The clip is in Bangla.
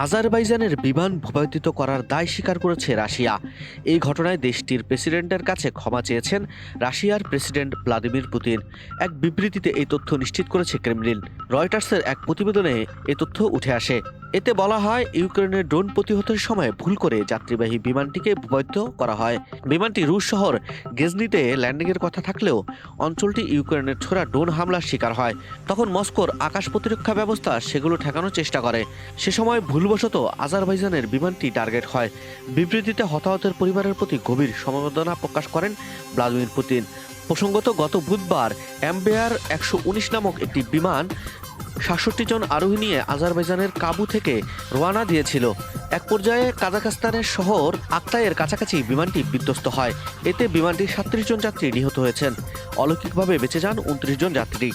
আজারবাইজানের বিমান ভূপাতিত করার দায় স্বীকার করেছে রাশিয়া। এই ঘটনায় দেশটির প্রেসিডেন্টের কাছে ক্ষমা চেয়েছেন রাশিয়ার প্রেসিডেন্ট ভ্লাদিমির পুতিন। এক বিবৃতিতে এই তথ্য নিশ্চিত করেছে ক্রেমলিন। রয়টার্সের এক প্রতিবেদনে এ তথ্য উঠে আসে। এতে বলা হয়, ইউক্রেনের ড্রোন প্রতিহতের সময় ভুল করে যাত্রীবাহী বিমানটিকে ভূপাতিত করা হয়। বিমানটি রুশ শহর গেজনিতে ল্যান্ডিংয়ের কথা থাকলেও অঞ্চলটি ইউক্রেনের ছোড়া ড্রোন হামলার শিকার হয়। তখন মস্কোর আকাশ প্রতিরক্ষা ব্যবস্থা সেগুলো ঠেকানোর চেষ্টা করে। সে সময় ভুলবশত আজারবাইজানের বিমানটি টার্গেট হয়। বিবৃতিতে হতাহতের পরিবারের প্রতি গভীর সমবেদনা প্রকাশ করেন ভ্লাদিমির পুতিন। প্রসঙ্গত, গত বুধবার এমবেয়ার 119 নামক একটি বিমান ৬৭ জন আরোহী নিয়ে আজারবাইজানের কাবু থেকে রওনা দিয়েছিল। এক পর্যায়ে কাজাখস্তানের শহর আক্তাইয়ের কাছাকাছি বিমানটি বিধ্বস্ত হয়। এতে বিমানটির ৩৭ জন যাত্রী নিহত হয়েছেন। অলৌকিকভাবে বেঁচে যান ২৯ জন যাত্রী।